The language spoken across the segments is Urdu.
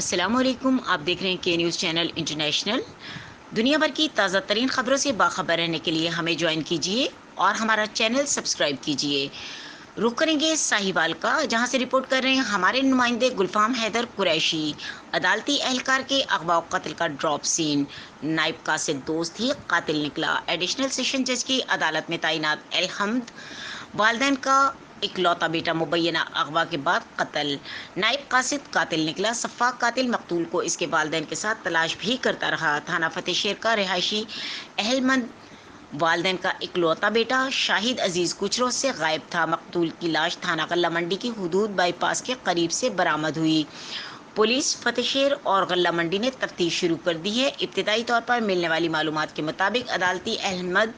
السلام علیکم، آپ دیکھ رہے ہیں کے نیوز چینل انٹرنیشنل۔ دنیا بھر کی تازہ ترین خبروں سے باخبر رہنے کے لیے ہمیں جوائن کیجیے اور ہمارا چینل سبسکرائب کیجیے۔ رخ کریں گے ساہیوال کا، جہاں سے رپورٹ کر رہے ہیں ہمارے نمائندے گلفام حیدر قریشی۔ عدالتی اہلکار کے اغوا و قتل کا ڈراپ سین، نائب قاصد دوست ہی قاتل نکلا۔ ایڈیشنل سیشن جج کی عدالت میں تعینات الحمد والدین کا اکلوتا بیٹا مبینہ اغوا کے بعد قتل، نائب قاصد قاتل نکلا۔ سفاک قاتل مقتول کو اس کے والدین کے ساتھ تلاش بھی کرتا رہا۔ تھانہ فتح شیر کا رہائشی اہلمند والدین کا اکلوتا بیٹا شاہد عزیز کچھ روز سے غائب تھا۔ مقتول کی لاش تھانہ غلہ منڈی کی حدود بائی پاس کے قریب سے برآمد ہوئی۔ پولیس فتح شیر اور غلہ منڈی نے تفتیش شروع کر دی ہے۔ ابتدائی طور پر ملنے والی معلومات کے مطابق عدالتی اہلمند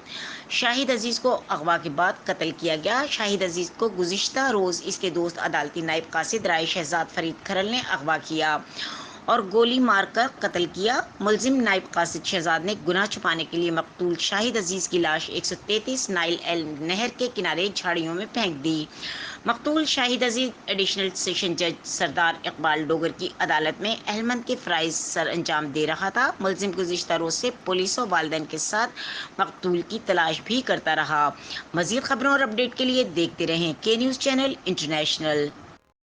شاہد عزیز کو اغوا کے بعد قتل کیا گیا۔ شاہد عزیز کو گزشتہ روز اس کے دوست عدالتی نائب قاصد رائے شہزاد فرید کھرل نے اغوا کیا اور گولی مار کر قتل کیا۔ ملزم نائب قاصد شہزاد نے گناہ چھپانے کے لیے مقتول شاہد عزیز کی لاش 133 نائل ایل نہر کے کنارے جھاڑیوں میں پھینک دی۔ مقتول شاہد عزیز ایڈیشنل سیشن جج سردار اقبال ڈوگر کی عدالت میں اہلمند کے فرائض سر انجام دے رہا تھا۔ ملزم گزشتہ روز سے پولیس و والدین کے ساتھ مقتول کی تلاش بھی کرتا رہا۔ مزید خبروں اور اپڈیٹ کے لیے دیکھتے رہیں کے نیوز چینل انٹرنیشنل۔